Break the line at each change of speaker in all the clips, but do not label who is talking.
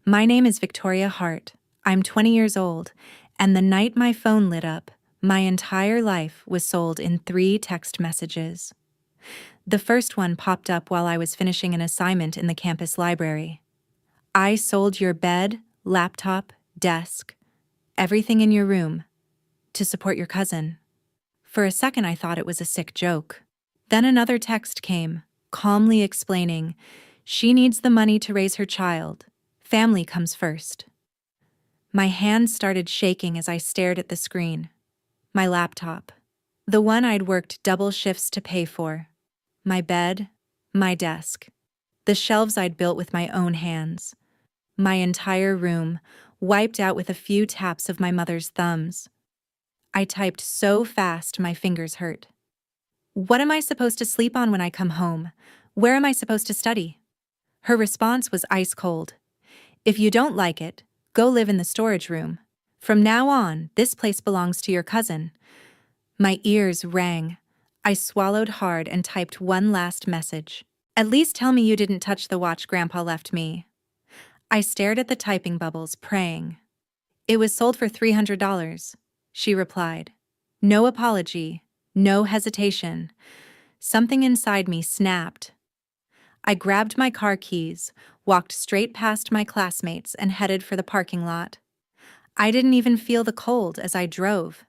My name is Victoria Hart. I'm 20 years old, and the night my phone lit up, my entire life was sold in 3 text messages. The first one popped up while I was finishing an assignment in the campus library. I sold your bed, laptop, desk, everything in your room, to support your cousin. For a second I thought it was a sick joke. Then another text came, calmly explaining, she needs the money to raise her child. Family comes first. My hands started shaking as I stared at the screen. My laptop. The one I'd worked double shifts to pay for. My bed. My desk. The shelves I'd built with my own hands. My entire room, wiped out with a few taps of my mother's thumbs. I typed so fast my fingers hurt. What am I supposed to sleep on when I come home? Where am I supposed to study? Her response was ice cold. If you don't like it, go live in the storage room. From now on, this place belongs to your cousin. My ears rang. I swallowed hard and typed one last message. At least tell me you didn't touch the watch Grandpa left me. I stared at the typing bubbles, praying. It was sold for $300, she replied. No apology, no hesitation. Something inside me snapped. I grabbed my car keys, walked straight past my classmates, and headed for the parking lot. I didn't even feel the cold as I drove.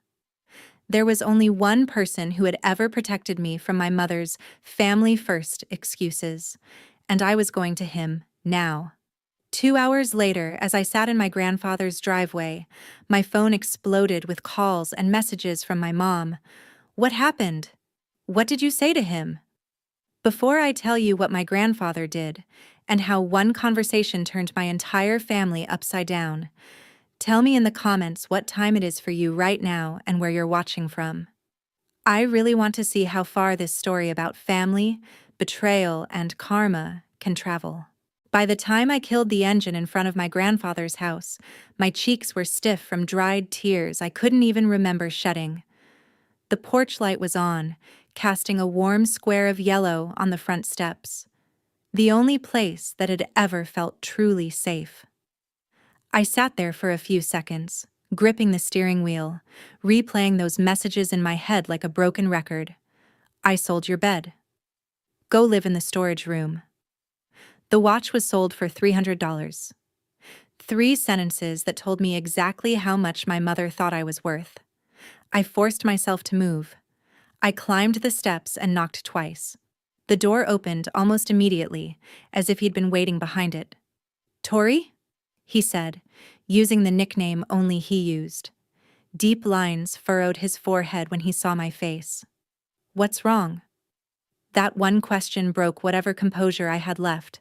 There was only one person who had ever protected me from my mother's family-first excuses, and I was going to him now. 2 hours later, as I sat in my grandfather's driveway, my phone exploded with calls and messages from my mom. What happened? What did you say to him? Before I tell you what my grandfather did, and how one conversation turned my entire family upside down, tell me in the comments what time it is for you right now and where you're watching from. I really want to see how far this story about family, betrayal, and karma can travel. By the time I killed the engine in front of my grandfather's house, my cheeks were stiff from dried tears I couldn't even remember shedding. The porch light was on, casting a warm square of yellow on the front steps, the only place that had ever felt truly safe. I sat there for a few seconds, gripping the steering wheel, replaying those messages in my head like a broken record. I sold your bed. Go live in the storage room. The watch was sold for $300. 3 sentences that told me exactly how much my mother thought I was worth. I forced myself to move. I climbed the steps and knocked twice. The door opened almost immediately, as if he'd been waiting behind it. Tori? He said, using the nickname only he used. Deep lines furrowed his forehead when he saw my face. What's wrong? That one question broke whatever composure I had left.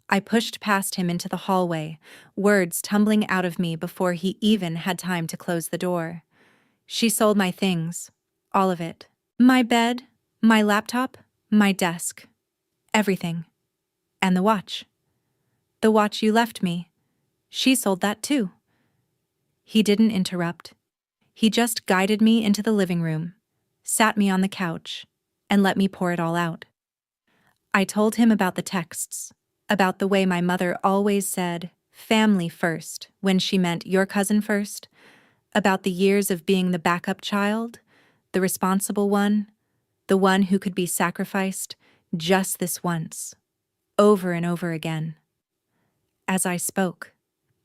I pushed past him into the hallway, words tumbling out of me before he even had time to close the door. She sold my things, all of it. My bed, my laptop, my desk. Everything. And the watch. The watch you left me. She sold that too. He didn't interrupt. He just guided me into the living room, sat me on the couch, and let me pour it all out. I told him about the texts, about the way my mother always said, family first, when she meant your cousin first, about the years of being the backup child, the responsible one, the one who could be sacrificed just this once, over and over again. As I spoke,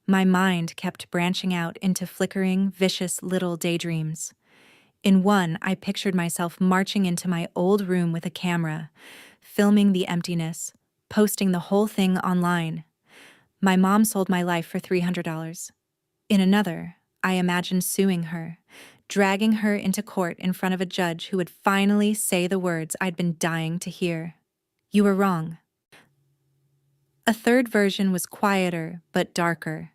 my mind kept branching out into flickering, vicious little daydreams. In one, I pictured myself marching into my old room with a camera, filming the emptiness, posting the whole thing online. My mom sold my life for $300. In another, I imagined suing her, dragging her into court in front of a judge who would finally say the words I'd been dying to hear. You were wrong. A third version was quieter but darker.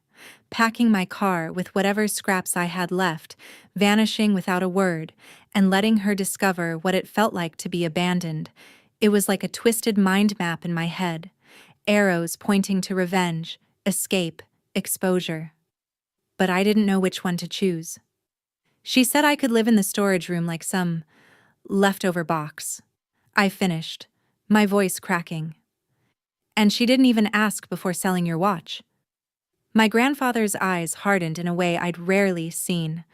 Packing my car with whatever scraps I had left, vanishing without a word, and letting her discover what it felt like to be abandoned. It was like a twisted mind map in my head, arrows pointing to revenge, escape, exposure. But I didn't know which one to choose. She said I could live in the storage room like some leftover box. I finished, my voice cracking. And she didn't even ask before selling your watch. My grandfather's eyes hardened in a way I'd rarely seen.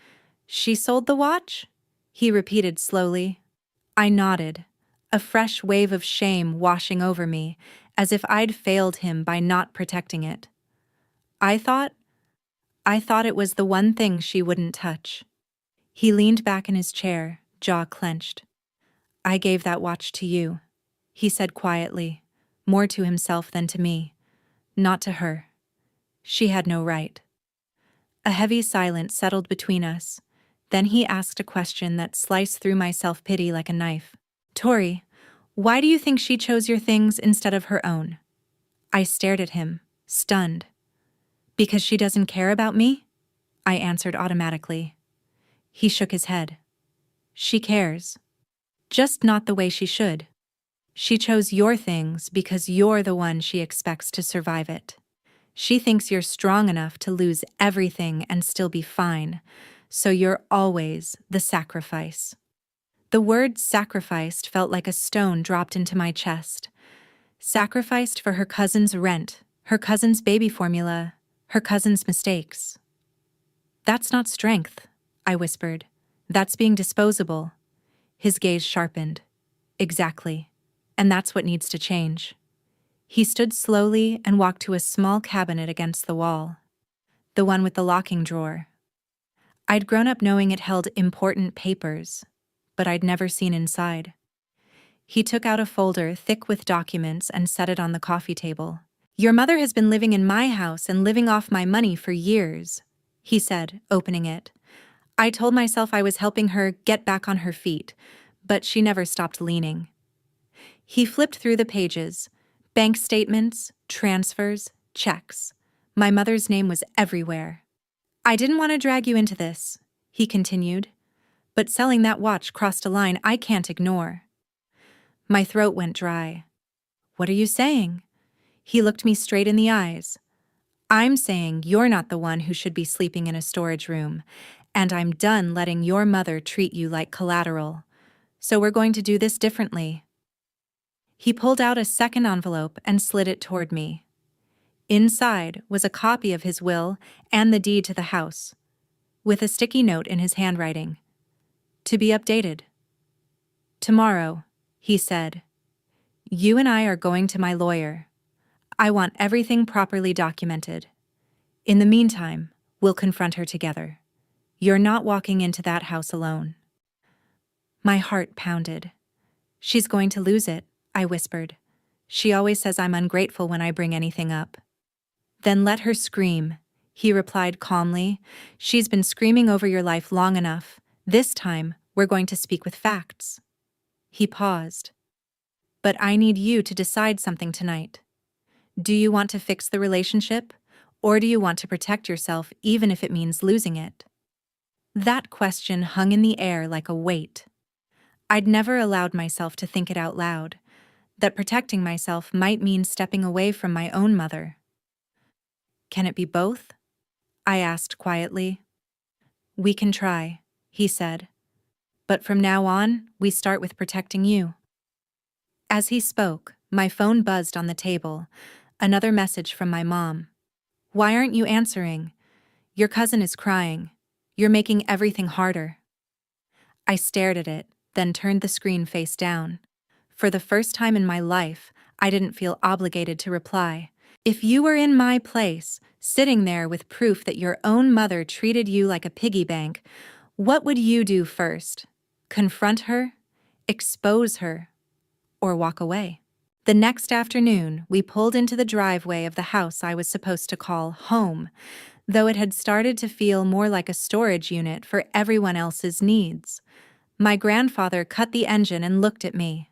"She sold the watch?" he repeated slowly. I nodded, a fresh wave of shame washing over me, as if I'd failed him by not protecting it. I thought it was the one thing she wouldn't touch. He leaned back in his chair, jaw clenched. "I gave that watch to you," he said quietly, more to himself than to me. "Not to her. She had no right." A heavy silence settled between us. Then he asked a question that sliced through my self-pity like a knife. "Tori, why do you think she chose your things instead of her own?" I stared at him, stunned. "Because she doesn't care about me?" I answered automatically. He shook his head. "She cares. Just not the way she should. She chose your things because you're the one she expects to survive it. She thinks you're strong enough to lose everything and still be fine, so you're always the sacrifice." The word sacrificed felt like a stone dropped into my chest. Sacrificed for her cousin's rent, her cousin's baby formula, her cousin's mistakes. "That's not strength," I whispered. "That's being disposable." His gaze sharpened. "Exactly. And that's what needs to change." He stood slowly and walked to a small cabinet against the wall. The one with the locking drawer. I'd grown up knowing it held important papers, but I'd never seen inside. He took out a folder thick with documents and set it on the coffee table. "Your mother has been living in my house and living off my money for years," he said, opening it. I told myself I was helping her get back on her feet, but she never stopped leaning. He flipped through the pages. Bank statements, transfers, checks. My mother's name was everywhere. "I didn't want to drag you into this," he continued, "but selling that watch crossed a line I can't ignore." My throat went dry. "What are you saying?" He looked me straight in the eyes. "I'm saying you're not the one who should be sleeping in a storage room, and I'm done letting your mother treat you like collateral. So we're going to do this differently." He pulled out a second envelope and slid it toward me. Inside was a copy of his will and the deed to the house, with a sticky note in his handwriting. "To be updated. Tomorrow," he said. "You and I are going to my lawyer. I want everything properly documented. In the meantime, we'll confront her together. You're not walking into that house alone." My heart pounded. "She's going to lose it," I whispered. "She always says I'm ungrateful when I bring anything up." "Then let her scream," he replied calmly. "She's been screaming over your life long enough. This time, we're going to speak with facts." He paused. "But I need you to decide something tonight. Do you want to fix the relationship, or do you want to protect yourself even if it means losing it?" That question hung in the air like a weight. I'd never allowed myself to think it out loud, that protecting myself might mean stepping away from my own mother. "Can it be both?" I asked quietly. "We can try," he said. "But from now on, we start with protecting you." As he spoke, my phone buzzed on the table. Another message from my mom. "Why aren't you answering? Your cousin is crying. You're making everything harder." I stared at it, then turned the screen face down. For the first time in my life, I didn't feel obligated to reply. If you were in my place, sitting there with proof that your own mother treated you like a piggy bank, what would you do first? Confront her? Expose her? Or walk away? The next afternoon, we pulled into the driveway of the house I was supposed to call home, though it had started to feel more like a storage unit for everyone else's needs. My grandfather cut the engine and looked at me.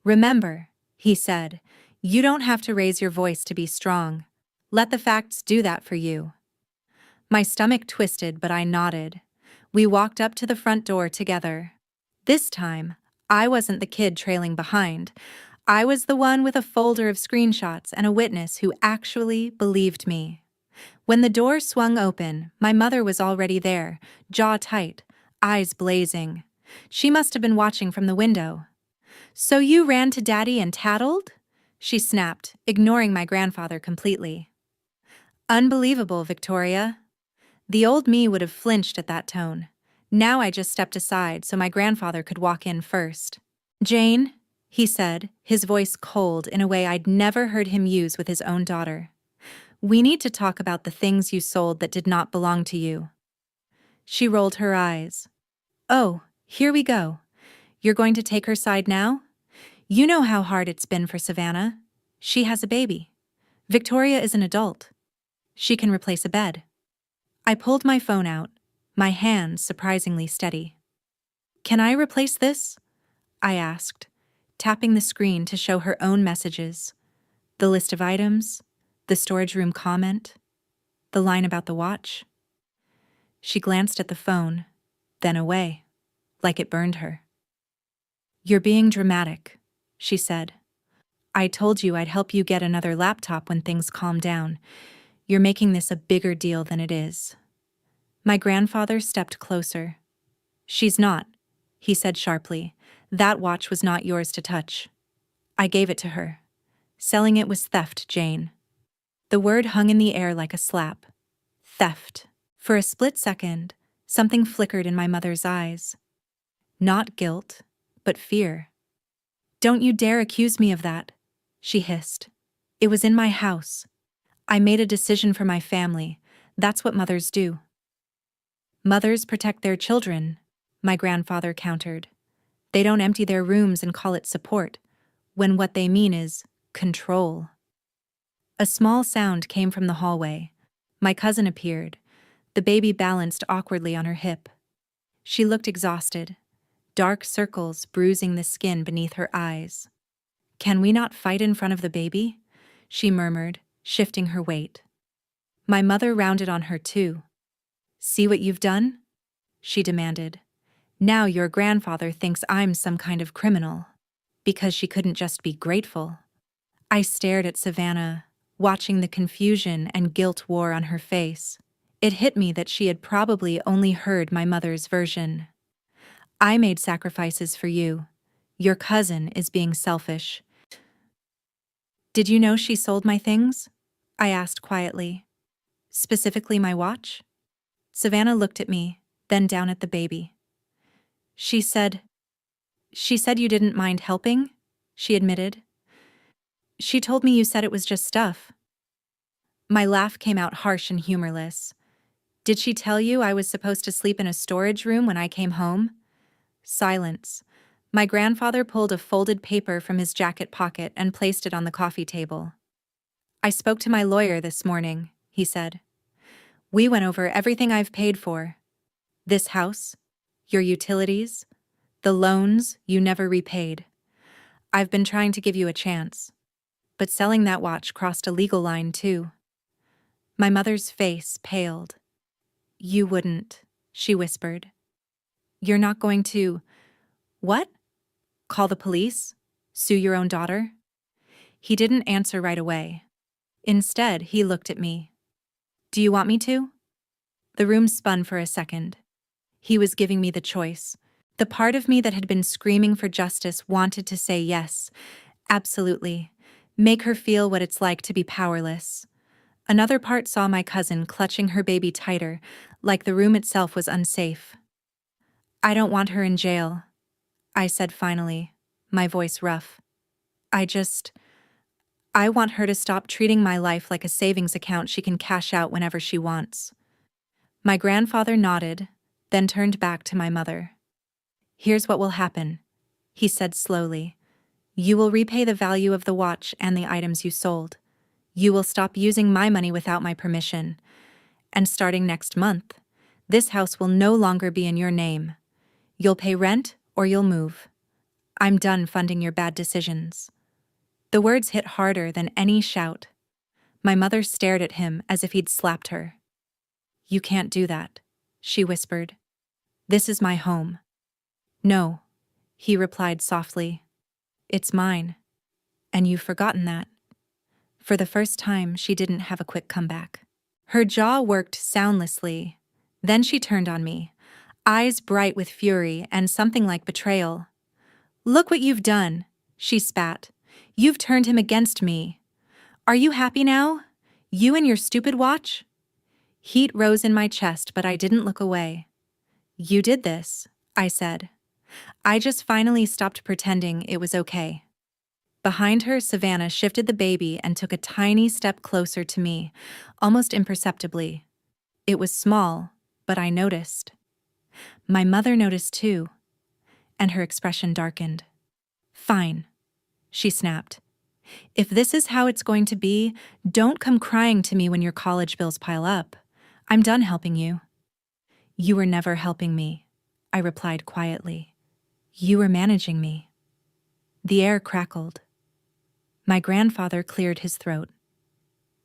"Remember," he said, "you don't have to raise your voice to be strong. Let the facts do that for you." My stomach twisted, but I nodded. We walked up to the front door together. This time, I wasn't the kid trailing behind. I was the one with a folder of screenshots and a witness who actually believed me. When the door swung open, my mother was already there, jaw tight, eyes blazing. She must have been watching from the window. "So you ran to Daddy and tattled?" she snapped, ignoring my grandfather completely. Unbelievable, Victoria. The old me would have flinched at that tone. Now I just stepped aside so my grandfather could walk in first. Jane, he said, his voice cold in a way I'd never heard him use with his own daughter. We need to talk about the things you sold that did not belong to you. She rolled her eyes. Oh, here we go. You're going to take her side now? You know how hard it's been for Savannah. She has a baby. Victoria is an adult. She can replace a bed. I pulled my phone out, my hands surprisingly steady. Can I replace this? I asked, tapping the screen to show her own messages. The list of items, the storage room comment, the line about the watch. She glanced at the phone, then away, like it burned her. You're being dramatic, she said. I told you I'd help you get another laptop when things calm down. You're making this a bigger deal than it is. My grandfather stepped closer. She's not, he said sharply. That watch was not yours to touch. I gave it to her. Selling it was theft, Jane. The word hung in the air like a slap. Theft. For a split second, something flickered in my mother's eyes. Not guilt, but fear. Don't you dare accuse me of that, she hissed. It was in my house. I made a decision for my family. That's what mothers do. Mothers protect their children, my grandfather countered. They don't empty their rooms and call it support, when what they mean is control. A small sound came from the hallway. My cousin appeared, the baby balanced awkwardly on her hip. She looked exhausted, dark circles bruising the skin beneath her eyes. Can we not fight in front of the baby? She murmured, shifting her weight. My mother rounded on her too. See what you've done? She demanded. Now your grandfather thinks I'm some kind of criminal, because she couldn't just be grateful. I stared at Savannah, watching the confusion and guilt war on her face. It hit me that she had probably only heard my mother's version. I made sacrifices for you. Your cousin is being selfish. Did you know she sold my things? I asked quietly. Specifically my watch? Savannah looked at me, then down at the baby. She said you didn't mind helping, she admitted. She told me you said it was just stuff. My laugh came out harsh and humorless. Did she tell you I was supposed to sleep in a storage room when I came home? Silence. My grandfather pulled a folded paper from his jacket pocket and placed it on the coffee table. I spoke to my lawyer this morning, he said. We went over everything I've paid for. This house, your utilities, the loans you never repaid. I've been trying to give you a chance. But selling that watch crossed a legal line too. My mother's face paled. You wouldn't, she whispered. You're not going to… What? Call the police? Sue your own daughter? He didn't answer right away. Instead, he looked at me. Do you want me to? The room spun for a second. He was giving me the choice. The part of me that had been screaming for justice wanted to say yes, absolutely. Make her feel what it's like to be powerless. Another part saw my cousin clutching her baby tighter, like the room itself was unsafe. I don't want her in jail, I said finally, my voice rough. I want her to stop treating my life like a savings account she can cash out whenever she wants. My grandfather nodded, then turned back to my mother. Here's what will happen, he said slowly. You will repay the value of the watch and the items you sold. You will stop using my money without my permission. And starting next month, this house will no longer be in your name. You'll pay rent or you'll move. I'm done funding your bad decisions. The words hit harder than any shout. My mother stared at him as if he'd slapped her. You can't do that, she whispered. This is my home. No, he replied softly. It's mine. And you've forgotten that. For the first time, she didn't have a quick comeback. Her jaw worked soundlessly. Then she turned on me, eyes bright with fury and something like betrayal. Look what you've done, she spat. You've turned him against me. Are you happy now? You and your stupid watch? Heat rose in my chest, but I didn't look away. You did this, I said. I just finally stopped pretending it was okay. Behind her, Savannah shifted the baby and took a tiny step closer to me, almost imperceptibly. It was small, but I noticed. My mother noticed too, and her expression darkened. Fine, she snapped. If this is how it's going to be, don't come crying to me when your college bills pile up. I'm done helping you. You were never helping me, I replied quietly. You were managing me. The air crackled. My grandfather cleared his throat.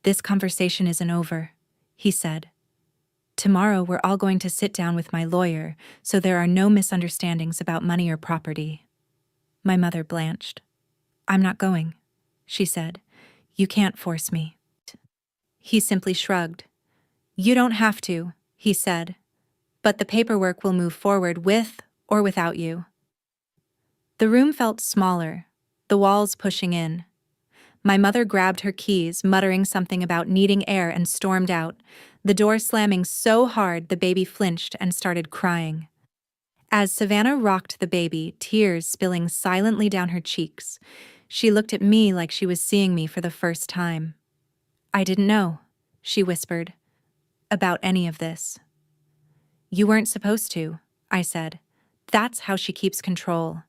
This conversation isn't over, he said. Tomorrow we're all going to sit down with my lawyer, so there are no misunderstandings about money or property. My mother blanched. I'm not going, she said. You can't force me. He simply shrugged. You don't have to, he said, but the paperwork will move forward with or without you. The room felt smaller, the walls pushing in. My mother grabbed her keys, muttering something about needing air, and stormed out, the door slamming so hard the baby flinched and started crying. As Savannah rocked the baby, tears spilling silently down her cheeks, she looked at me like she was seeing me for the first time. I didn't know, she whispered, about any of this. You weren't supposed to, I said. That's how she keeps control.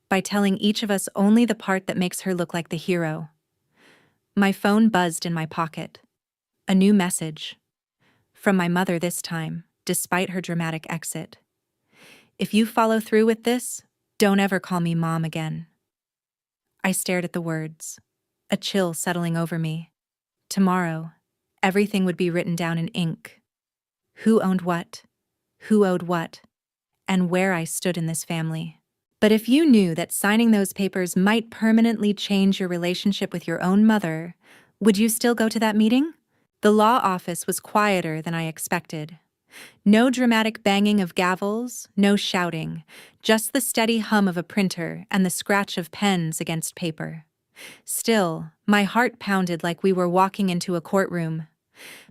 By telling each of us only the part that makes her look like the hero. My phone buzzed in my pocket. A new message. From my mother this time, despite her dramatic exit. If you follow through with this, don't ever call me Mom again. I stared at the words, a chill settling over me. Tomorrow, everything would be written down in ink. Who owned what, who owed what, and where I stood in this family. But if you knew that signing those papers might permanently change your relationship with your own mother, would you still go to that meeting? The law office was quieter than I expected. No dramatic banging of gavels, no shouting, just the steady hum of a printer and the scratch of pens against paper. Still, my heart pounded like we were walking into a courtroom.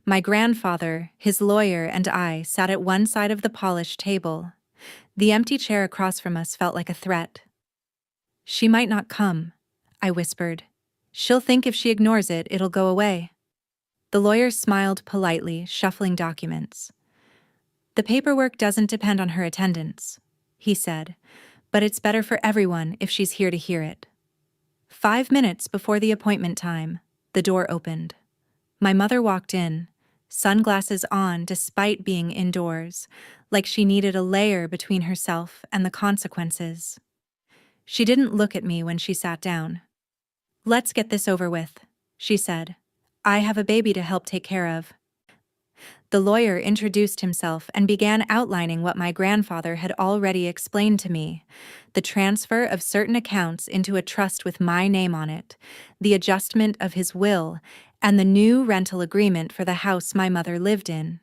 My grandfather, his lawyer, and I sat at one side of the polished table. The empty chair across from us felt like a threat. She might not come, I whispered. She'll think if she ignores it, it'll go away. The lawyer smiled politely, shuffling documents. The paperwork doesn't depend on her attendance, he said, but it's better for everyone if she's here to hear it. 5 minutes before the appointment time, the door opened. My mother walked in, sunglasses on despite being indoors, like she needed a layer between herself and the consequences. She didn't look at me when she sat down. Let's get this over with, she said. I have a baby to help take care of. The lawyer introduced himself and began outlining what my grandfather had already explained to me: the transfer of certain accounts into a trust with my name on it, the adjustment of his will, and the new rental agreement for the house my mother lived in.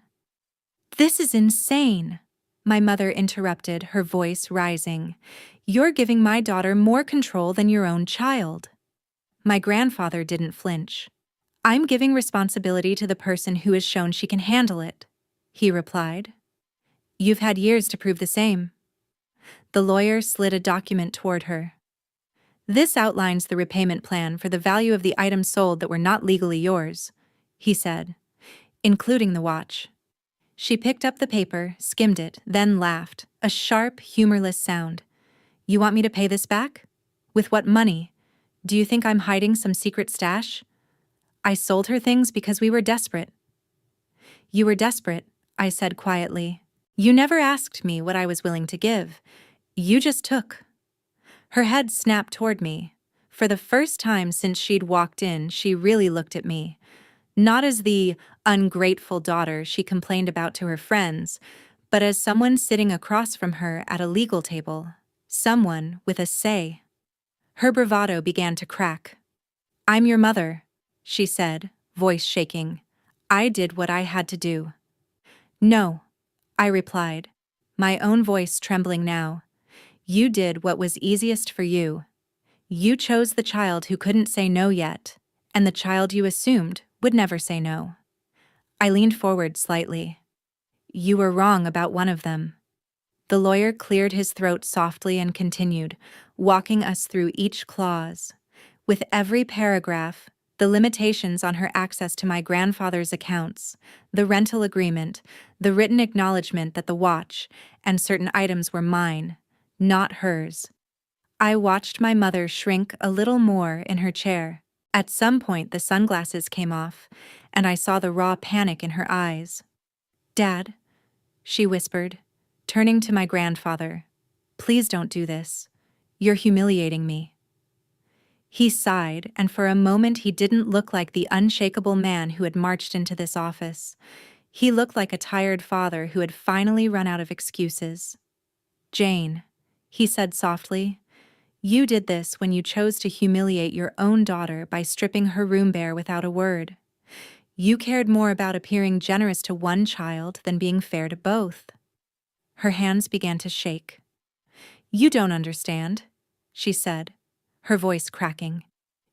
This is insane, my mother interrupted, her voice rising. You're giving my daughter more control than your own child. My grandfather didn't flinch. I'm giving responsibility to the person who has shown she can handle it, he replied. You've had years to prove the same. The lawyer slid a document toward her. This outlines the repayment plan for the value of the items sold that were not legally yours, he said, including the watch. She picked up the paper, skimmed it, then laughed, a sharp, humorless sound. You want me to pay this back? With what money? Do you think I'm hiding some secret stash? I sold her things because we were desperate. You were desperate, I said quietly. You never asked me what I was willing to give. You just took. Her head snapped toward me. For the first time since she'd walked in, she really looked at me. Not as the ungrateful daughter she complained about to her friends, but as someone sitting across from her at a legal table. Someone with a say. Her bravado began to crack. I'm your mother, she said, voice shaking. I did what I had to do. No, I replied, my own voice trembling now. You did what was easiest for you. You chose the child who couldn't say no yet, and the child you assumed would never say no. I leaned forward slightly. You were wrong about one of them. The lawyer cleared his throat softly and continued, walking us through each clause. With every paragraph, the limitations on her access to my grandfather's accounts, the rental agreement, the written acknowledgement that the watch and certain items were mine, not hers. I watched my mother shrink a little more in her chair. At some point, the sunglasses came off, and I saw the raw panic in her eyes. Dad, she whispered, turning to my grandfather, please don't do this. You're humiliating me. He sighed, and for a moment he didn't look like the unshakable man who had marched into this office. He looked like a tired father who had finally run out of excuses. Jane, he said softly, you did this when you chose to humiliate your own daughter by stripping her room bare without a word. You cared more about appearing generous to one child than being fair to both. Her hands began to shake. You don't understand, she said, her voice cracking.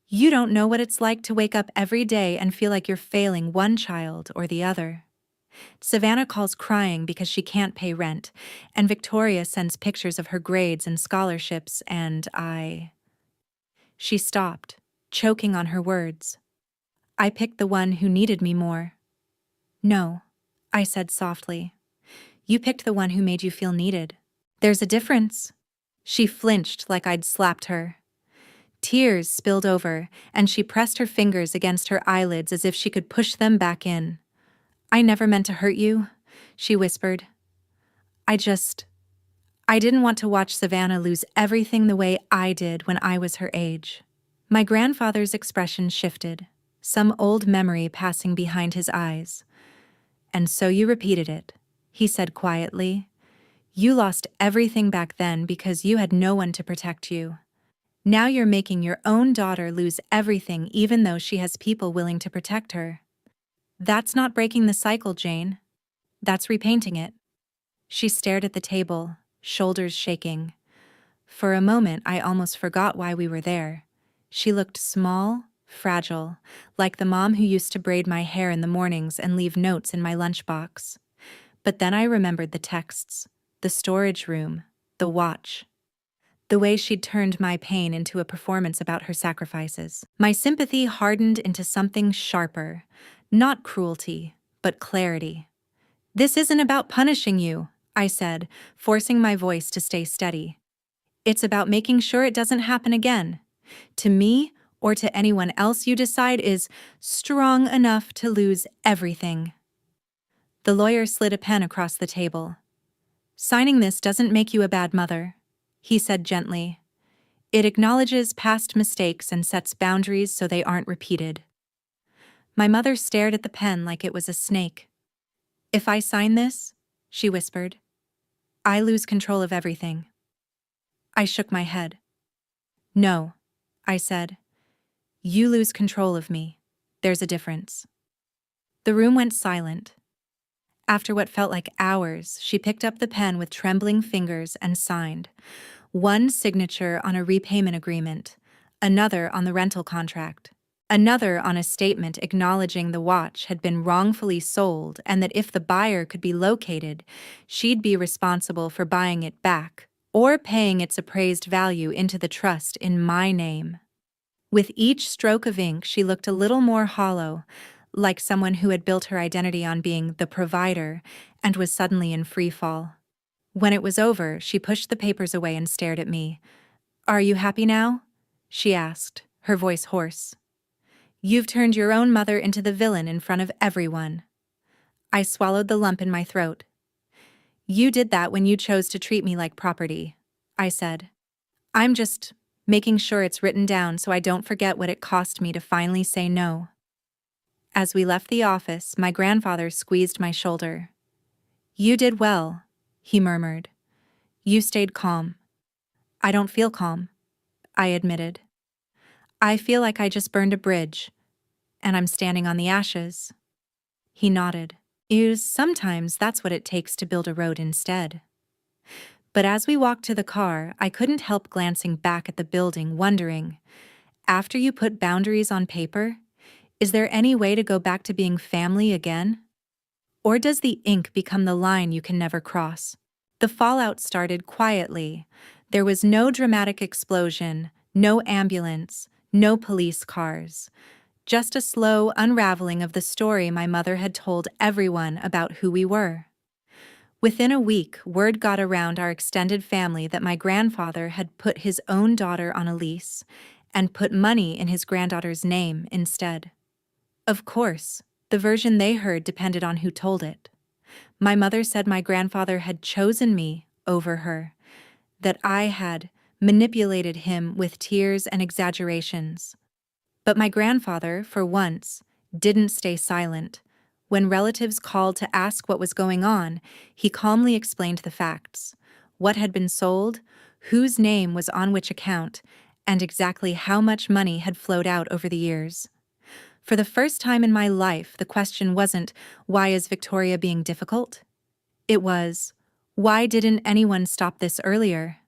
You don't know what it's like to wake up every day and feel like you're failing one child or the other. Savannah calls crying because she can't pay rent, and Victoria sends pictures of her grades and scholarships, and She stopped, choking on her words. I picked the one who needed me more. No, I said softly. You picked the one who made you feel needed. There's a difference. She flinched like I'd slapped her. Tears spilled over, and she pressed her fingers against her eyelids as if she could push them back in. I never meant to hurt you, she whispered. I didn't want to watch Savannah lose everything the way I did when I was her age. My grandfather's expression shifted, some old memory passing behind his eyes. And so you repeated it, he said quietly. You lost everything back then because you had no one to protect you. Now you're making your own daughter lose everything even though she has people willing to protect her. That's not breaking the cycle, Jane. That's repainting it. She stared at the table, shoulders shaking. For a moment, I almost forgot why we were there. She looked small, fragile, like the mom who used to braid my hair in the mornings and leave notes in my lunchbox. But then I remembered the texts, the storage room, the watch. The way she'd turned my pain into a performance about her sacrifices. My sympathy hardened into something sharper, not cruelty, but clarity. This isn't about punishing you, I said, forcing my voice to stay steady. It's about making sure it doesn't happen again. To me, or to anyone else you decide is strong enough to lose everything. The lawyer slid a pen across the table. Signing this doesn't make you a bad mother, he said gently. It acknowledges past mistakes and sets boundaries so they aren't repeated. My mother stared at the pen like it was a snake. If I sign this, she whispered, I lose control of everything. I shook my head. No, I said. You lose control of me. There's a difference. The room went silent. After what felt like hours, she picked up the pen with trembling fingers and signed. One signature on a repayment agreement, another on the rental contract, another on a statement acknowledging the watch had been wrongfully sold and that if the buyer could be located, she'd be responsible for buying it back or paying its appraised value into the trust in my name. With each stroke of ink, she looked a little more hollow, like someone who had built her identity on being the provider and was suddenly in free fall. When it was over, she pushed the papers away and stared at me. Are you happy now? She asked, her voice hoarse. You've turned your own mother into the villain in front of everyone. I swallowed the lump in my throat. You did that when you chose to treat me like property, I said. I'm just making sure it's written down so I don't forget what it cost me to finally say no. As we left the office, my grandfather squeezed my shoulder. You did well, he murmured. You stayed calm. I don't feel calm, I admitted. I feel like I just burned a bridge, and I'm standing on the ashes. He nodded. Sometimes that's what it takes to build a road instead. But as we walked to the car, I couldn't help glancing back at the building, wondering, after you put boundaries on paper, Is there any way to go back to being family again? Or does the ink become the line you can never cross? The fallout started quietly. There was no dramatic explosion, no ambulance, no police cars. Just a slow unraveling of the story my mother had told everyone about who we were. Within a week, word got around our extended family that my grandfather had put his own daughter on a lease and put money in his granddaughter's name instead. Of course, the version they heard depended on who told it. My mother said my grandfather had chosen me over her, that I had manipulated him with tears and exaggerations. But my grandfather, for once, didn't stay silent. When relatives called to ask what was going on, he calmly explained the facts: what had been sold, whose name was on which account, and exactly how much money had flowed out over the years. For the first time in my life, the question wasn't, "Why is Victoria being difficult?" It was, "Why didn't anyone stop this earlier?"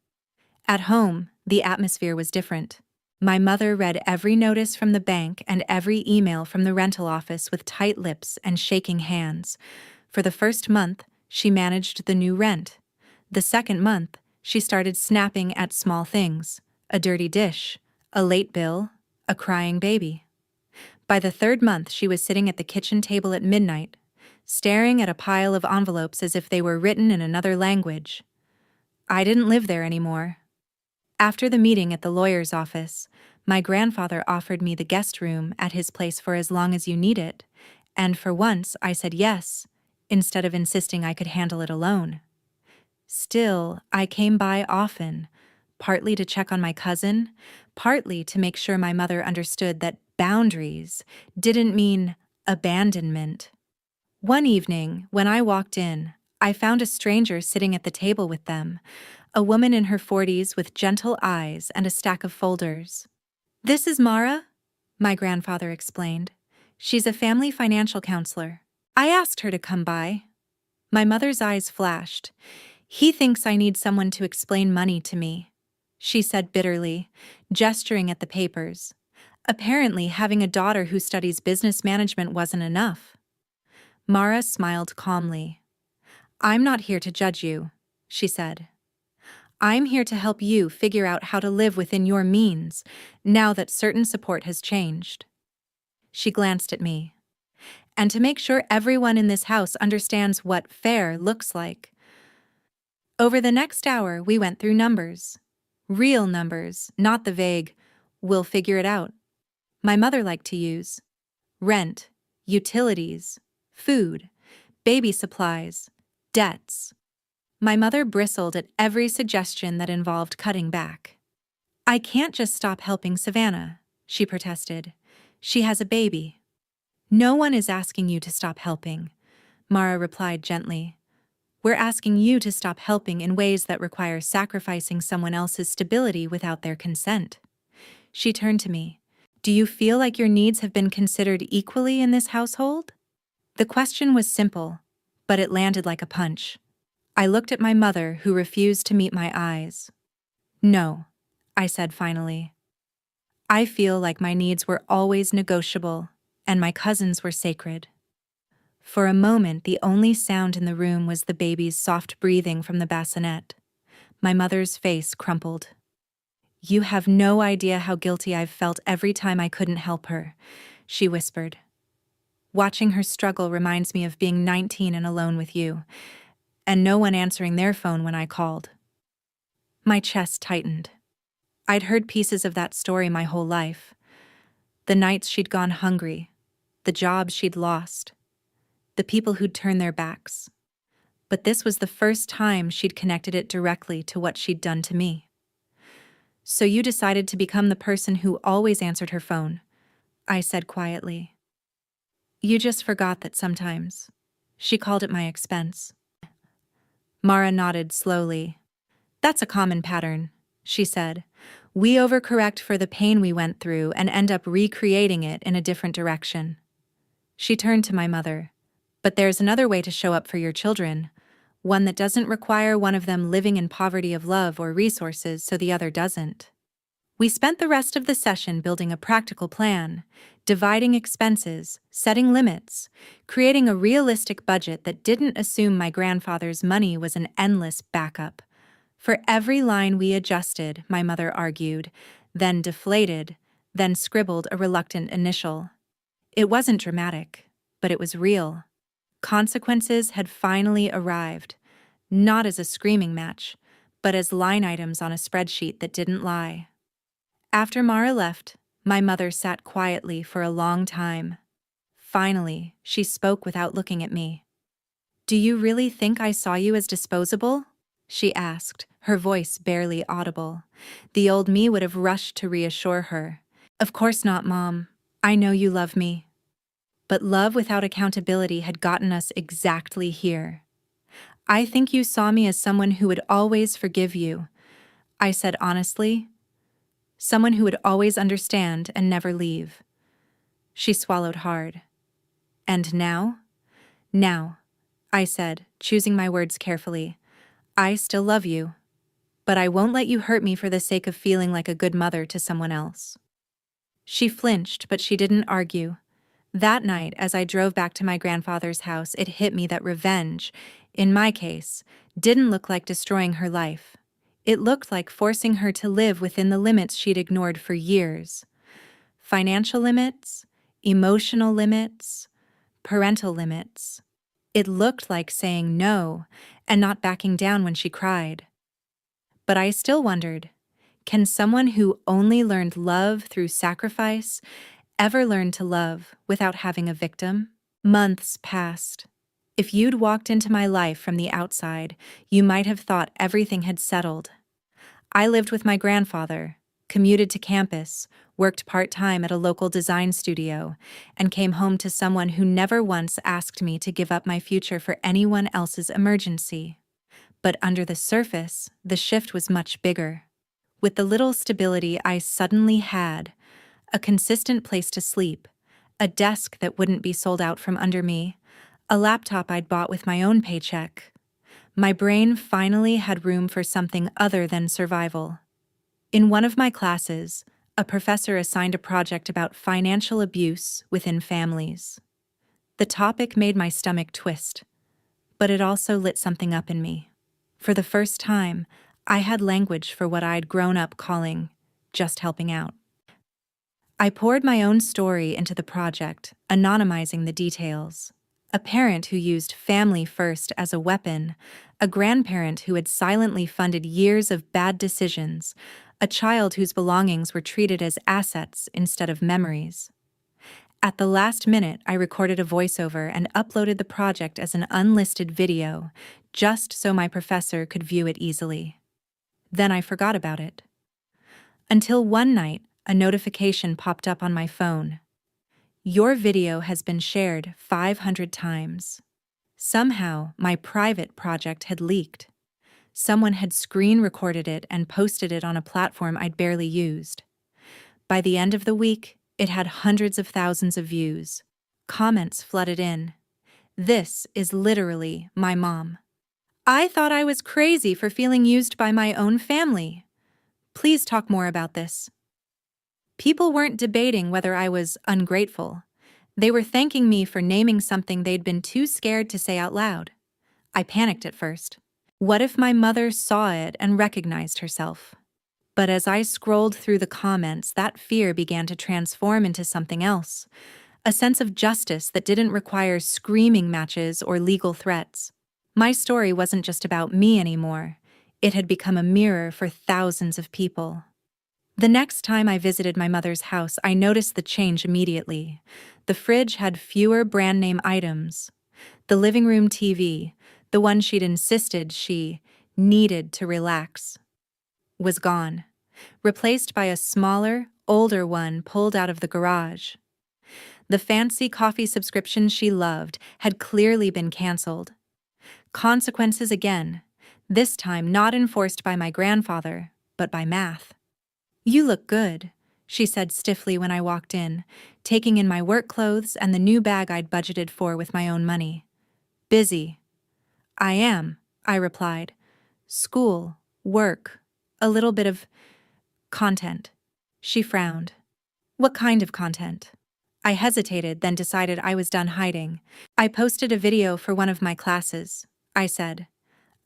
At home, the atmosphere was different. My mother read every notice from the bank and every email from the rental office with tight lips and shaking hands. For the first month, she managed the new rent. The second month, she started snapping at small things: a dirty dish, a late bill, a crying baby. By the third month, she was sitting at the kitchen table at midnight, staring at a pile of envelopes as if they were written in another language. I didn't live there anymore. After the meeting at the lawyer's office, my grandfather offered me the guest room at his place for as long as you need it, and for once I said yes, instead of insisting I could handle it alone. Still, I came by often, partly to check on my cousin, partly to make sure my mother understood that boundaries didn't mean abandonment. One evening, when I walked in, I found a stranger sitting at the table with them, a woman in her 40s with gentle eyes and a stack of folders. "This is Mara," my grandfather explained. "She's a family financial counselor. I asked her to come by." My mother's eyes flashed. "He thinks I need someone to explain money to me," she said bitterly, gesturing at the papers. Apparently, having a daughter who studies business management wasn't enough. Mara smiled calmly. "I'm not here to judge you," she said. "I'm here to help you figure out how to live within your means, now that certain support has changed." She glanced at me. "And to make sure everyone in this house understands what fair looks like." Over the next hour, we went through numbers. Real numbers, not the vague, "we'll figure it out" my mother liked to use. Rent, utilities, food, baby supplies, debts. My mother bristled at every suggestion that involved cutting back. "I can't just stop helping Savannah," she protested. "She has a baby." "No one is asking you to stop helping," Mara replied gently. "We're asking you to stop helping in ways that require sacrificing someone else's stability without their consent." She turned to me. "Do you feel like your needs have been considered equally in this household?" The question was simple, but it landed like a punch. I looked at my mother, who refused to meet my eyes. "No," I said finally. "I feel like my needs were always negotiable, and my cousins were sacred." For a moment, the only sound in the room was the baby's soft breathing from the bassinet. My mother's face crumpled. "You have no idea how guilty I've felt every time I couldn't help her," she whispered. "Watching her struggle reminds me of being 19 and alone with you, and no one answering their phone when I called." My chest tightened. I'd heard pieces of that story my whole life. The nights she'd gone hungry, the jobs she'd lost, the people who'd turned their backs. But this was the first time she'd connected it directly to what she'd done to me. "So you decided to become the person who always answered her phone," I said quietly. "You just forgot that sometimes." She called at my expense. Mara nodded slowly. "That's a common pattern," she said. "We overcorrect for the pain we went through and end up recreating it in a different direction." She turned to my mother. "But there's another way to show up for your children, one that doesn't require one of them living in poverty of love or resources so the other doesn't." We spent the rest of the session building a practical plan, dividing expenses, setting limits, creating a realistic budget that didn't assume my grandfather's money was an endless backup. For every line we adjusted, my mother argued, then deflated, then scribbled a reluctant initial. It wasn't dramatic, but it was real. Consequences had finally arrived, not as a screaming match, but as line items on a spreadsheet that didn't lie. After Mara left, my mother sat quietly for a long time. Finally, she spoke without looking at me. "Do you really think I saw you as disposable?" she asked, her voice barely audible. The old me would have rushed to reassure her. "Of course not, Mom. I know you love me." But love without accountability had gotten us exactly here. "I think you saw me as someone who would always forgive you," I said honestly. "Someone who would always understand and never leave." She swallowed hard. "And now?" "Now," I said, choosing my words carefully, "I still love you. But I won't let you hurt me for the sake of feeling like a good mother to someone else." She flinched, but she didn't argue. That night, as I drove back to my grandfather's house, it hit me that revenge, in my case, didn't look like destroying her life. It looked like forcing her to live within the limits she'd ignored for years. Financial limits, emotional limits, parental limits. It looked like saying no and not backing down when she cried. But I still wondered, can someone who only learned love through sacrifice ever learn to love without having a victim? Months passed. If you'd walked into my life from the outside, you might have thought everything had settled. I lived with my grandfather, commuted to campus, worked part-time at a local design studio, and came home to someone who never once asked me to give up my future for anyone else's emergency. But under the surface, the shift was much bigger. With the little stability I suddenly had, a consistent place to sleep, a desk that wouldn't be sold out from under me, a laptop I'd bought with my own paycheck, my brain finally had room for something other than survival. In one of my classes, a professor assigned a project about financial abuse within families. The topic made my stomach twist, but it also lit something up in me. For the first time, I had language for what I'd grown up calling just helping out. I poured my own story into the project, anonymizing the details. A parent who used family first as a weapon, a grandparent who had silently funded years of bad decisions, a child whose belongings were treated as assets instead of memories. At the last minute, I recorded a voiceover and uploaded the project as an unlisted video, just so my professor could view it easily. Then I forgot about it. Until one night, a notification popped up on my phone. "Your video has been shared 500 times. Somehow, my private project had leaked. Someone had screen recorded it and posted it on a platform I'd barely used. By the end of the week, it had hundreds of thousands of views. Comments flooded in. "This is literally my mom. I thought I was crazy for feeling used by my own family. Please talk more about this." People weren't debating whether I was ungrateful. They were thanking me for naming something they'd been too scared to say out loud. I panicked at first. What if my mother saw it and recognized herself? But as I scrolled through the comments, that fear began to transform into something else, a sense of justice that didn't require screaming matches or legal threats. My story wasn't just about me anymore. It had become a mirror for thousands of people. The next time I visited my mother's house, I noticed the change immediately. The fridge had fewer brand name items. The living room TV, the one she'd insisted she needed to relax, was gone, replaced by a smaller, older one pulled out of the garage. The fancy coffee subscription she loved had clearly been canceled. Consequences again, this time not enforced by my grandfather, but by math. "You look good," she said stiffly when I walked in, taking in my work clothes and the new bag I'd budgeted for with my own money. "Busy." "I am," I replied. "School, work, a little bit of content." She frowned. What kind of content? I hesitated, then decided I was done hiding. I posted a video for one of my classes, I said,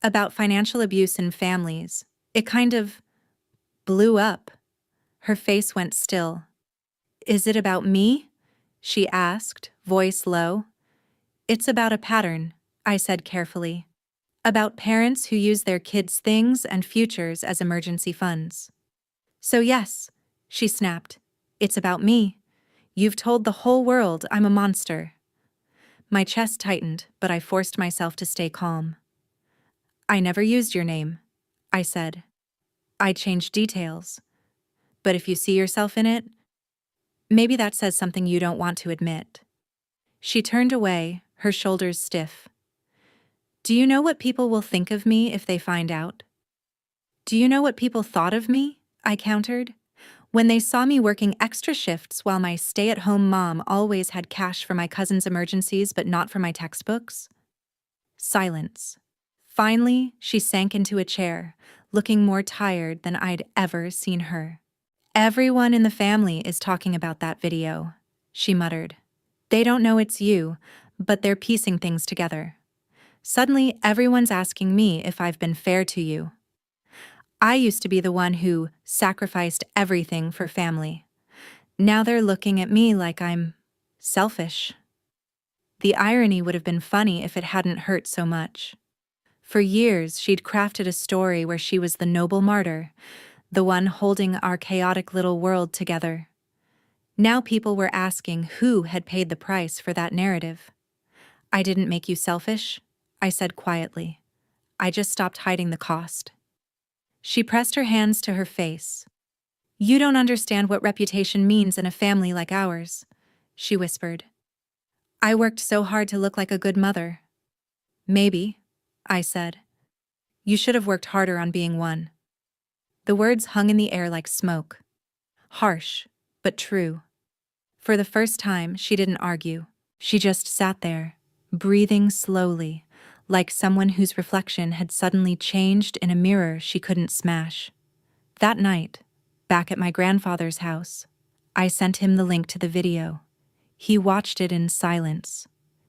about financial abuse in families. It kind of blew up. Her face went still. Is it about me? She asked, voice low. It's about a pattern, I said carefully. About parents who use their kids' things and futures as emergency funds. So yes, she snapped. It's about me. You've told the whole world I'm a monster. My chest tightened, but I forced myself to stay calm. I never used your name, I said. I changed details. But if you see yourself in it, maybe that says something you don't want to admit. She turned away, her shoulders stiff. Do you know what people will think of me if they find out? Do you know what people thought of me? I countered. When they saw me working extra shifts while my stay-at-home mom always had cash for my cousin's emergencies but not for my textbooks? Silence. Finally, she sank into a chair, looking more tired than I'd ever seen her. Everyone in the family is talking about that video, she muttered. They don't know it's you, but they're piecing things together. Suddenly, everyone's asking me if I've been fair to you. I used to be the one who sacrificed everything for family. Now they're looking at me like I'm selfish. The irony would have been funny if it hadn't hurt so much. For years, she'd crafted a story where she was the noble martyr, the one holding our chaotic little world together. Now people were asking who had paid the price for that narrative. I didn't make you selfish, I said quietly. I just stopped hiding the cost. She pressed her hands to her face. You don't understand what reputation means in a family like ours, she whispered. I worked so hard to look like a good mother. Maybe, I said. You should have worked harder on being one. The words hung in the air like smoke. Harsh, but true. For the first time, she didn't argue. She just sat there, breathing slowly, like someone whose reflection had suddenly changed in a mirror she couldn't smash. That night, back at my grandfather's house, I sent him the link to the video. He watched it in silence,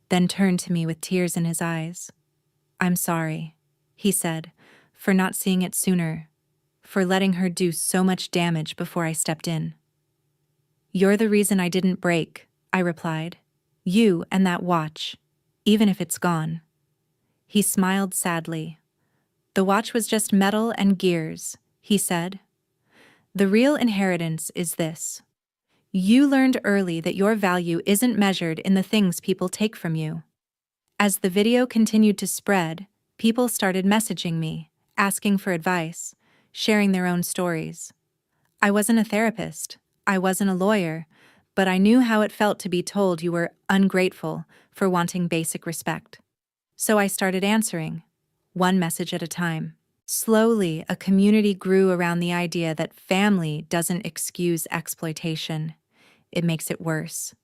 then turned to me with tears in his eyes. I'm sorry, he said, for not seeing it sooner, for letting her do so much damage before I stepped in. You're the reason I didn't break, I replied. You and that watch, even if it's gone. He smiled sadly. The watch was just metal and gears, he said. The real inheritance is this. You learned early that your value isn't measured in the things people take from you. As the video continued to spread, people started messaging me, asking for advice, sharing their own stories. I wasn't a therapist, I wasn't a lawyer, but I knew how it felt to be told you were ungrateful for wanting basic respect. So I started answering, one message at a time. Slowly, a community grew around the idea that family doesn't excuse exploitation. It makes it worse.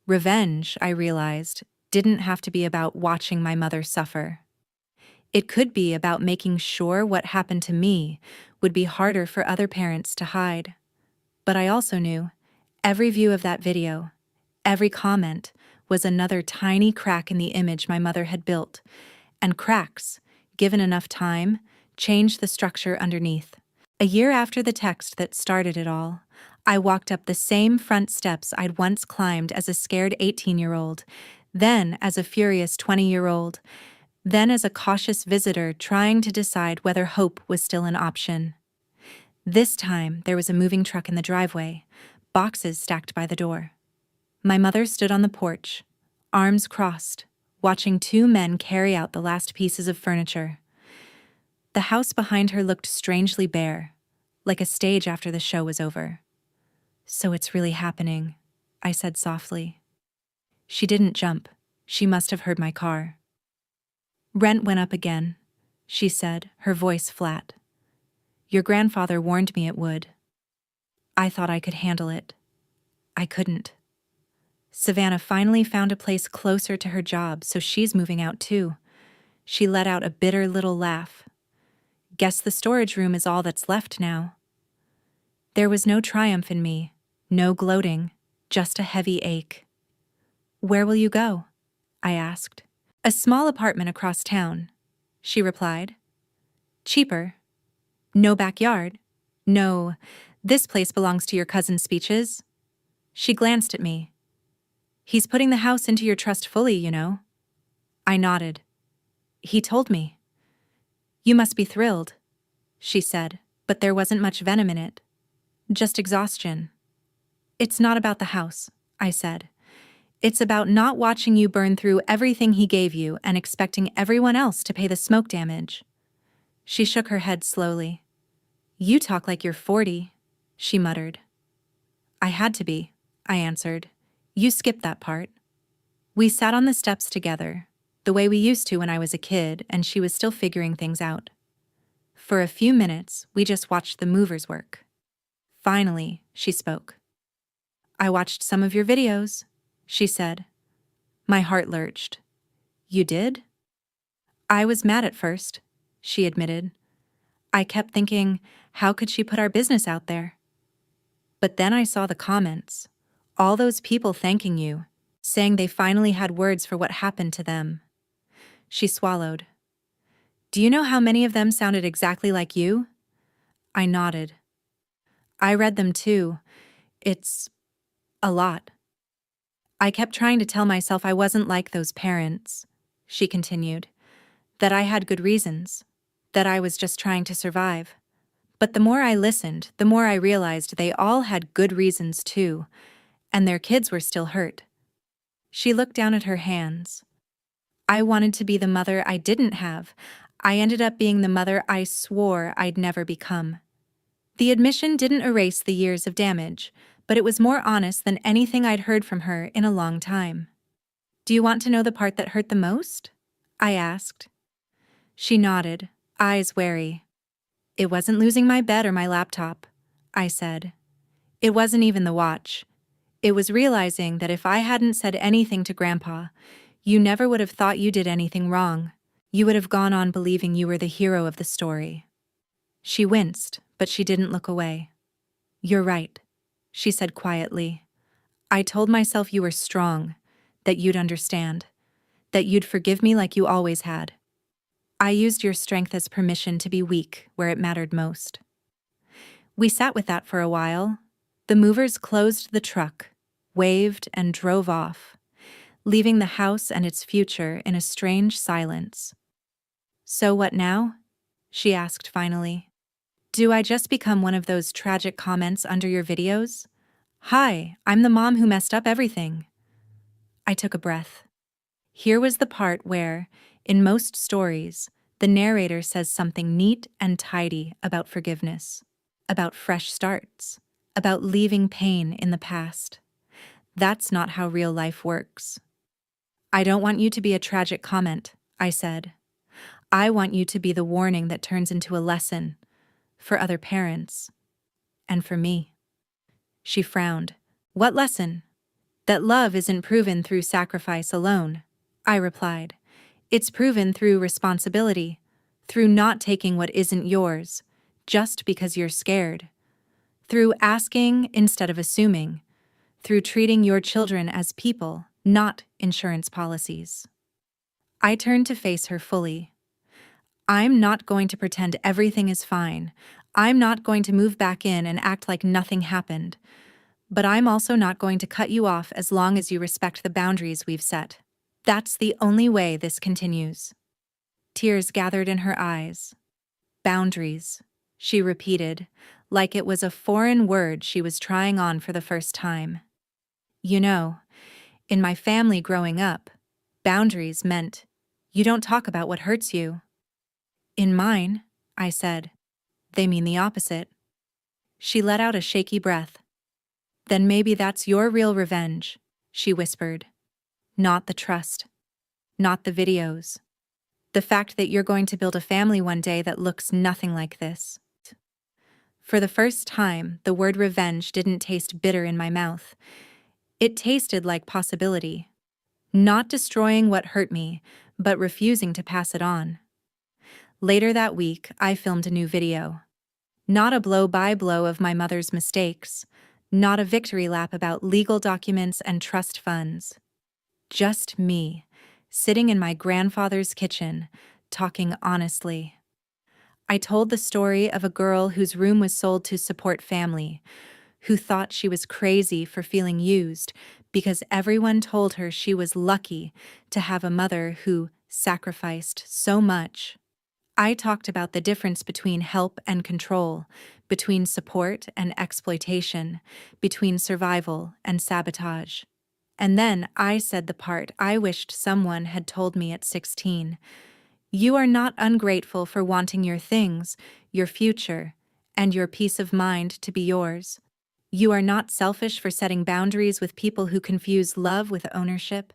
Revenge, I realized, didn't have to be about watching my mother suffer. It could be about making sure what happened to me would be harder for other parents to hide. But I also knew every view of that video, every comment, was another tiny crack in the image my mother had built, and cracks, given enough time, changed the structure underneath. A year after the text that started it all, I walked up the same front steps I'd once climbed as a scared 18-year-old, then as a furious 20-year-old, then as a cautious visitor trying to decide whether hope was still an option. This time, there was a moving truck in the driveway, boxes stacked by the door. My mother stood on the porch, arms crossed, watching two men carry out the last pieces of furniture. The house behind her looked strangely bare, like a stage after the show was over. So it's really happening, I said softly. She didn't jump. She must have heard my car. Rent went up again, she said, her voice flat. Your grandfather warned me it would. I thought I could handle it. I couldn't. Savannah finally found a place closer to her job, so she's moving out too. She let out a bitter little laugh. Guess the storage room is all that's left now. There was no triumph in me, no gloating, just a heavy ache. "Where will you go?" I asked. "A small apartment across town," she replied. "Cheaper. No backyard. No, this place belongs to your cousin's speeches." She glanced at me. "He's putting the house into your trust fully, you know." I nodded. "He told me." "You must be thrilled," she said, but there wasn't much venom in it. Just exhaustion. "It's not about the house," I said. "It's about not watching you burn through everything he gave you and expecting everyone else to pay the smoke damage." She shook her head slowly. "You talk like you're 40, she muttered. "I had to be," I answered. "You skipped that part." We sat on the steps together, the way we used to when I was a kid and she was still figuring things out. For a few minutes, we just watched the movers work. Finally, she spoke. "I watched some of your videos," she said. My heart lurched. "You did?" "I was mad at first," she admitted. "I kept thinking, how could she put our business out there? But then I saw the comments. All those people thanking you, saying they finally had words for what happened to them." She swallowed. "Do you know how many of them sounded exactly like you?" I nodded. "I read them too. It's a lot." "I kept trying to tell myself I wasn't like those parents," she continued, "that I had good reasons, that I was just trying to survive. But the more I listened, the more I realized they all had good reasons too, and their kids were still hurt." She looked down at her hands. "I wanted to be the mother I didn't have. I ended up being the mother I swore I'd never become." The admission didn't erase the years of damage, but it was more honest than anything I'd heard from her in a long time. "Do you want to know the part that hurt the most?" I asked. She nodded, eyes wary. "It wasn't losing my bed or my laptop," I said. "It wasn't even the watch. It was realizing that if I hadn't said anything to Grandpa, you never would have thought you did anything wrong. You would have gone on believing you were the hero of the story." She winced, but she didn't look away. "You're right," she said quietly. "I told myself you were strong, that you'd understand, that you'd forgive me like you always had. I used your strength as permission to be weak where it mattered most." We sat with that for a while. The movers closed the truck, waved, and drove off, leaving the house and its future in a strange silence. "So what now?" she asked finally. "Do I just become one of those tragic comments under your videos? 'Hi, I'm the mom who messed up everything.'" I took a breath. Here was the part where, in most stories, the narrator says something neat and tidy about forgiveness, about fresh starts, about leaving pain in the past. That's not how real life works. "I don't want you to be a tragic comment," I said. "I want you to be the warning that turns into a lesson for other parents and for me." She frowned. "What lesson?" "That love isn't proven through sacrifice alone," I replied. "It's proven through responsibility, through not taking what isn't yours, just because you're scared, through asking instead of assuming, through treating your children as people, not insurance policies." I turned to face her fully. "I'm not going to pretend everything is fine. I'm not going to move back in and act like nothing happened. But I'm also not going to cut you off as long as you respect the boundaries we've set. That's the only way this continues." Tears gathered in her eyes. "Boundaries," she repeated, like it was a foreign word she was trying on for the first time. "You know, in my family growing up, boundaries meant you don't talk about what hurts you." "In mine," I said, "they mean the opposite." She let out a shaky breath. "Then maybe that's your real revenge," she whispered. "Not the trust. Not the videos. The fact that you're going to build a family one day that looks nothing like this." For the first time, the word revenge didn't taste bitter in my mouth. It tasted like possibility. Not destroying what hurt me, but refusing to pass it on. Later that week, I filmed a new video. Not a blow-by-blow of my mother's mistakes, not a victory lap about legal documents and trust funds. Just me, sitting in my grandfather's kitchen, talking honestly. I told the story of a girl whose room was sold to support family, who thought she was crazy for feeling used because everyone told her she was lucky to have a mother who sacrificed so much. I talked about the difference between help and control, between support and exploitation, between survival and sabotage. And then I said the part I wished someone had told me at 16. You are not ungrateful for wanting your things, your future, and your peace of mind to be yours. You are not selfish for setting boundaries with people who confuse love with ownership,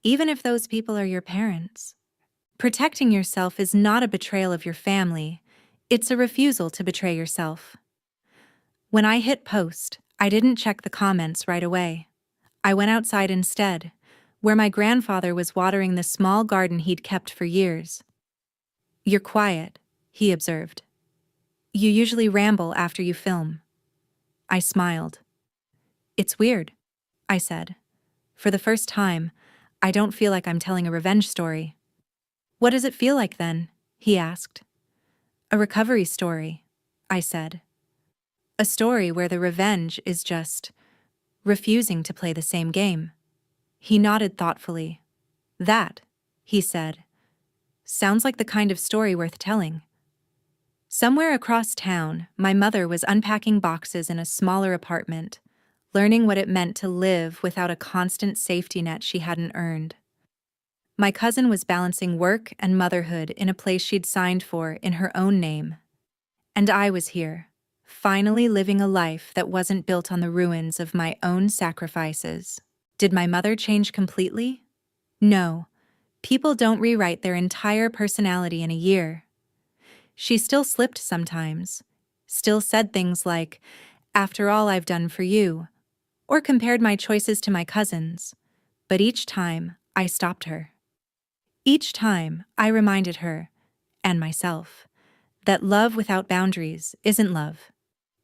even if those people are your parents. Protecting yourself is not a betrayal of your family, it's a refusal to betray yourself. When I hit post, I didn't check the comments right away. I went outside instead, where my grandfather was watering the small garden he'd kept for years. You're quiet, he observed. You usually ramble after you film. I smiled. It's weird, I said. For the first time, I don't feel like I'm telling a revenge story. What does it feel like then? He asked. A recovery story, I said. A story where the revenge is just refusing to play the same game. He nodded thoughtfully. That, he said, sounds like the kind of story worth telling. Somewhere across town, my mother was unpacking boxes in a smaller apartment, learning what it meant to live without a constant safety net she hadn't earned. My cousin was balancing work and motherhood in a place she'd signed for in her own name. And I was here, finally living a life that wasn't built on the ruins of my own sacrifices. Did my mother change completely? No. People don't rewrite their entire personality in a year. She still slipped sometimes, still said things like, "After all I've done for you," or compared my choices to my cousin's, but each time I stopped her. Each time I reminded her, and myself, that love without boundaries isn't love.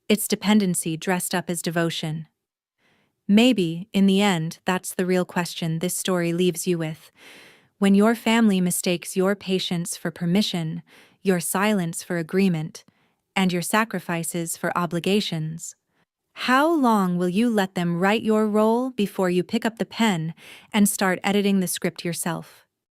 It's dependency dressed up as devotion. Maybe, in the end, that's the real question this story leaves you with. When your family mistakes your patience for permission, your silence for agreement, and your sacrifices for obligations, how long will you let them write your role before you pick up the pen and start editing the script yourself?